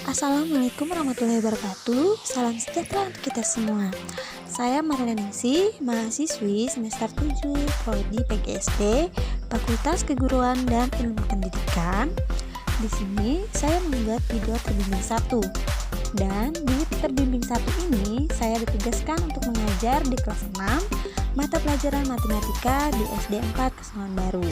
Assalamualaikum warahmatullahi wabarakatuh. Salam sejahtera untuk kita semua. Saya Marina Ningsih, mahasiswi semester 7 Prodi PGSD, Fakultas Keguruan dan Ilmu Pendidikan. Di sini saya membuat video terbimbing 1. Dan di terbimbing 1 ini saya ditugaskan untuk mengajar di kelas 6 mata pelajaran matematika di SD 4 Kesawan Baru.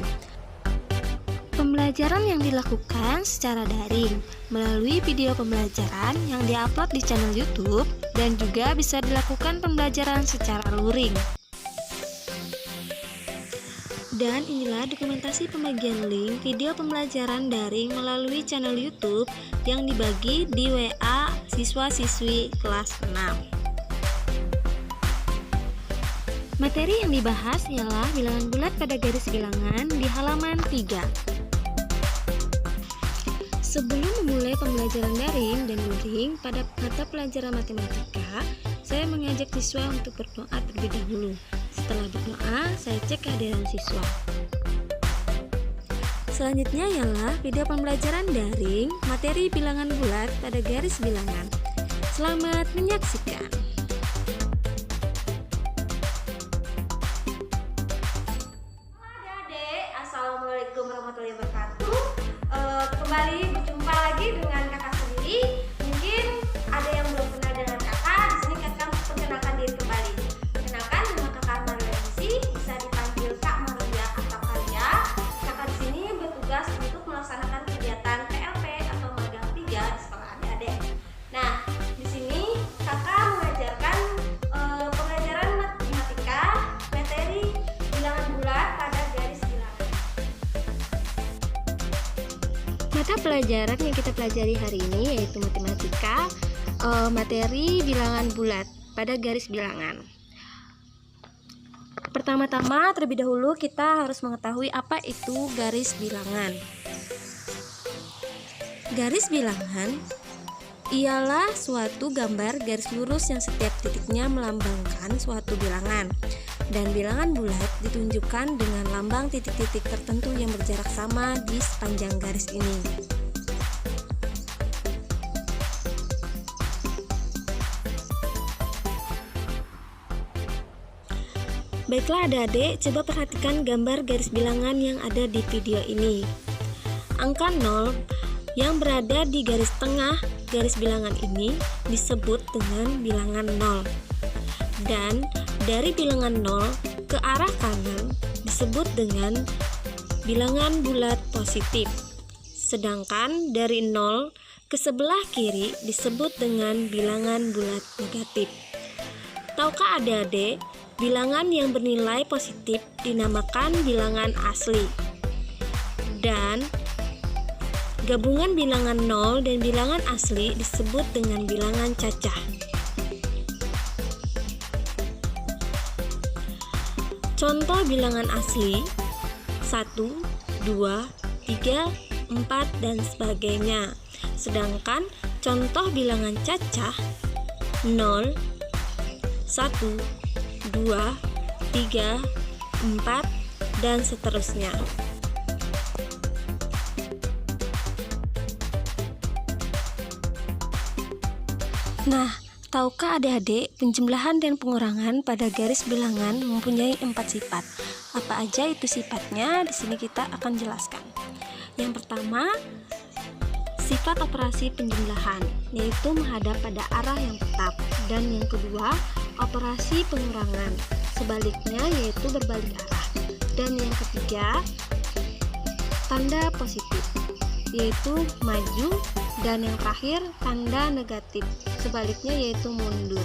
Pembelajaran yang dilakukan secara daring melalui video pembelajaran yang diupload di channel YouTube dan juga bisa dilakukan pembelajaran secara luring. Dan inilah dokumentasi pembagian link video pembelajaran daring melalui channel YouTube yang dibagi di WA siswa-siswi kelas 6. Materi yang dibahas ialah bilangan bulat pada garis bilangan di halaman 3. Sebelum memulai pembelajaran daring dan luring pada mata pelajaran matematika, saya mengajak siswa untuk berdoa terlebih dahulu. Setelah berdoa, saya cek kehadiran siswa. Selanjutnya ialah video pembelajaran daring materi bilangan bulat pada garis bilangan. Selamat menyaksikan. Adik-adik, assalamualaikum warahmatullahi wabarakatuh. Kembali berjumpa lagi dengan kakak sendiri. Mungkin ada yang belum kenal dengan kakak. Di sini kakak perkenalkan diri kembali. Perkenalkan, nama kakak Maria Ningsih, bisa dipanggil Kak Maria atau Kalia. Kakak di sini bertugas untuk melaksanakan kegiatan PLP atau magang 3 di sekolah adik-adik. Nah, di sini kakak mengajarkan pelajaran matematika materi bilangan bulat pada garis bilangan. Mata pelajaran yang kita pelajari hari ini yaitu matematika, materi bilangan bulat pada garis bilangan. Pertama-tama terlebih dahulu kita harus mengetahui apa itu garis bilangan. Garis bilangan ialah suatu gambar garis lurus yang setiap titiknya melambangkan suatu bilangan. Dan bilangan bulat ditunjukkan dengan lambang titik-titik tertentu yang berjarak sama di sepanjang garis ini. Baiklah adik-adik, coba perhatikan gambar garis bilangan yang ada di video ini. Angka 0 yang berada di garis tengah garis bilangan ini disebut dengan bilangan 0. Dan dari bilangan 0 ke arah kanan disebut dengan bilangan bulat positif. Sedangkan dari 0 ke sebelah kiri disebut dengan bilangan bulat negatif. Tahukah adik-adik, bilangan yang bernilai positif dinamakan bilangan asli. Dan gabungan bilangan 0 dan bilangan asli disebut dengan bilangan cacah. Contoh bilangan asli 1, 2, 3, 4, dan sebagainya. Sedangkan contoh bilangan cacah 0, 1, 2, 3, 4, dan seterusnya. Nah, tahukah adik-adik penjumlahan dan pengurangan pada garis bilangan mempunyai 4 sifat? Apa aja itu sifatnya? Di sini kita akan jelaskan. Yang pertama, sifat operasi penjumlahan, yaitu menghadap pada arah yang tetap. Dan yang kedua, operasi pengurangan, sebaliknya yaitu berbalik arah. Dan yang ketiga, tanda positif, yaitu maju. Dan yang terakhir, tanda negatif, sebaliknya yaitu mundur.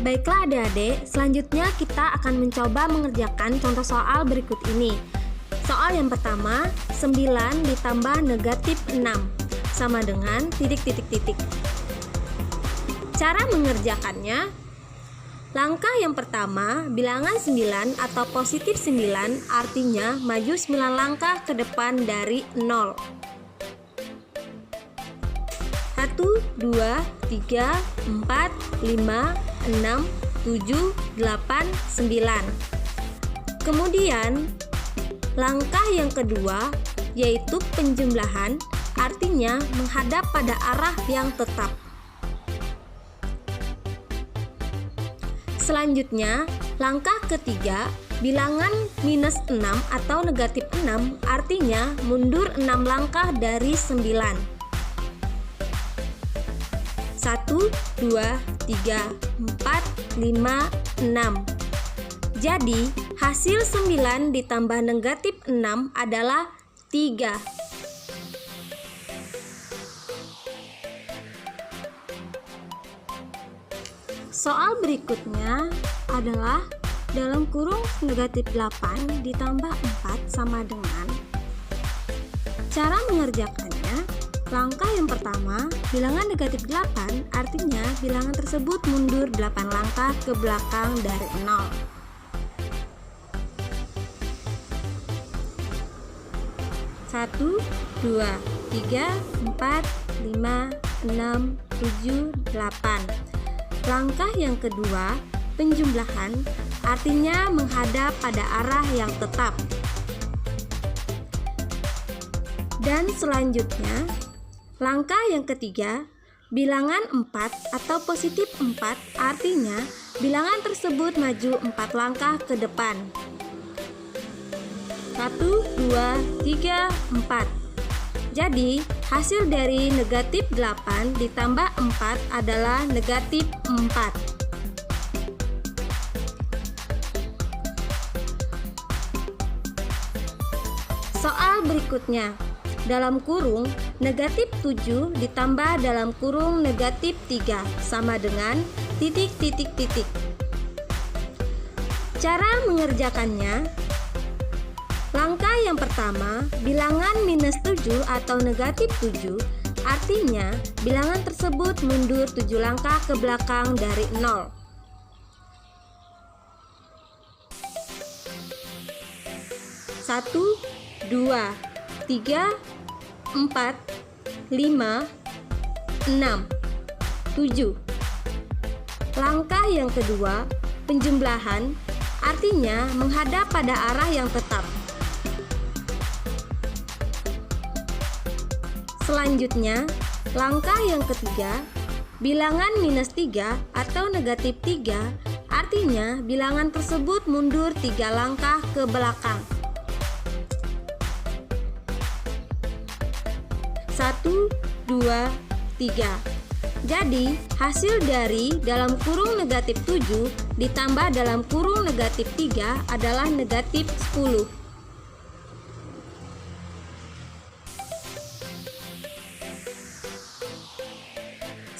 Baiklah adik-adik, selanjutnya kita akan mencoba mengerjakan contoh soal berikut ini. Soal yang pertama, 9 ditambah negatif 6 sama dengan titik-titik-titik. Cara mengerjakannya, langkah yang pertama, bilangan 9 atau positif 9 artinya maju 9 langkah ke depan dari 0. 1, 2, 3, 4, 5, 6, 7, 8, 9. Kemudian langkah yang kedua, yaitu penjumlahan, artinya menghadap pada arah yang tetap. Selanjutnya, langkah ketiga, bilangan minus 6 atau negatif 6 artinya mundur 6 langkah dari 9. 1, 2, 3, 4, 5, 6. Jadi, hasil 9 ditambah negatif 6 adalah 3. Soal berikutnya adalah dalam kurung negatif 8 ditambah 4 sama dengan. Cara mengerjakannya, langkah yang pertama, bilangan negatif 8 artinya bilangan tersebut mundur 8 langkah ke belakang dari 0. Satu, 2, 3, 4, 5, 6, 7, 8. Langkah yang kedua, penjumlahan, artinya menghadap pada arah yang tetap. Dan selanjutnya, langkah yang ketiga, bilangan 4 atau positif 4 artinya bilangan tersebut maju 4 langkah ke depan. 1, 2, 3, 4. Jadi, hasil dari negatif 8 ditambah 4 adalah negatif 4. Soal berikutnya, dalam kurung negatif 7 ditambah dalam kurung negatif 3 sama dengan titik. Cara mengerjakannya, langkah yang pertama, bilangan minus 7 atau negatif 7 artinya bilangan tersebut mundur 7 langkah ke belakang dari 0. 1, 2, 3, 4, 5, 6, 7. Langkah yang kedua, penjumlahan, artinya menghadap pada arah yang tetap. Selanjutnya, langkah yang ketiga, bilangan minus 3 atau negatif 3 artinya bilangan tersebut mundur 3 langkah ke belakang. 1, 2, 3. Jadi, hasil dari dalam kurung negatif 7 ditambah dalam kurung negatif 3 adalah negatif 10.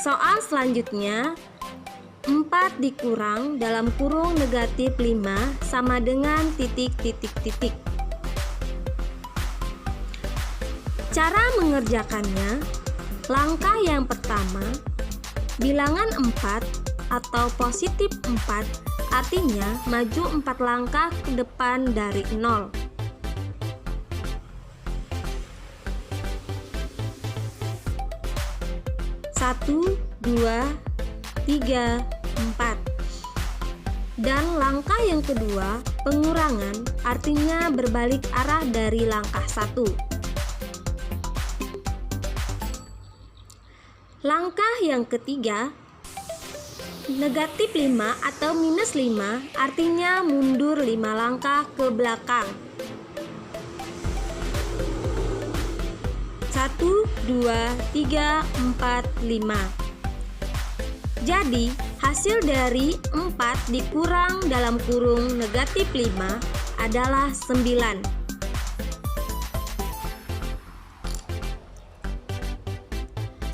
Soal selanjutnya, 4 dikurang dalam kurung negatif 5 sama dengan titik. Cara mengerjakannya, langkah yang pertama, bilangan 4 atau positif 4 artinya maju 4 langkah ke depan dari 0. 1, 2, 3, 4. Dan langkah yang kedua, pengurangan, artinya berbalik arah dari langkah 1. Langkah yang ketiga, negatif 5 atau minus 5, artinya mundur 5 langkah ke belakang. 1, 2, 3, 4, 5. Jadi, hasil dari 4 dikurang dalam kurung negatif 5 adalah 9.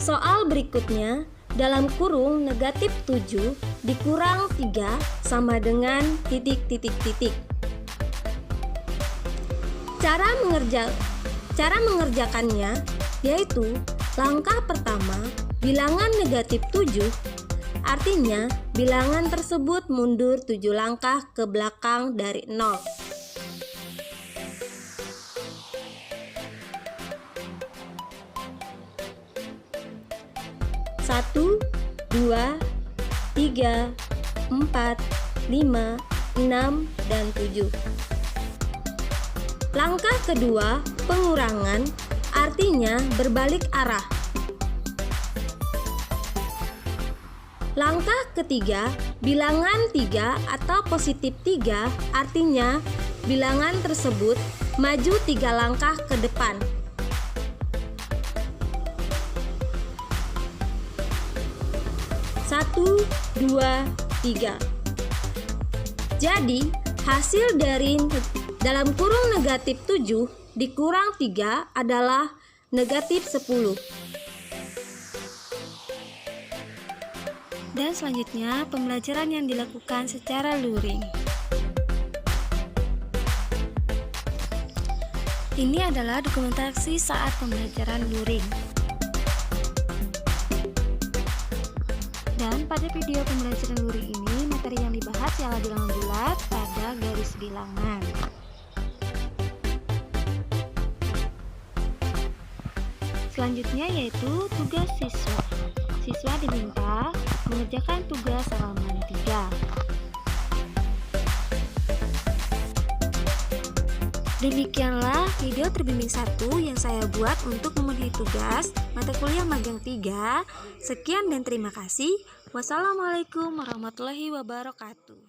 Soal berikutnya, dalam kurung negatif 7 dikurang 3 sama dengan titik. Cara mengerjakannya yaitu langkah pertama, bilangan negatif 7 artinya bilangan tersebut mundur 7 langkah ke belakang dari 0. 1, 2, 3, 4, 5, 6, dan 7. Langkah kedua, pengurangan, artinya berbalik arah. Langkah ketiga, bilangan 3 atau positif 3, artinya bilangan tersebut maju 3 langkah ke depan. Satu, dua, tiga. Jadi, hasil dari dalam kurung negatif 7 dikurang 3 adalah negatif 10. Dan selanjutnya, pembelajaran yang dilakukan secara luring. Ini adalah dokumentasi saat pembelajaran luring. Dan pada video pembelajaran luring ini, materi yang dibahas ialah bilangan bulat pada garis bilangan. Selanjutnya yaitu tugas siswa. Siswa diminta mengerjakan tugas halaman 3. Demikianlah video terbimbing 1 yang saya buat untuk memenuhi tugas mata kuliah magang 3. Sekian dan terima kasih. Wassalamualaikum warahmatullahi wabarakatuh.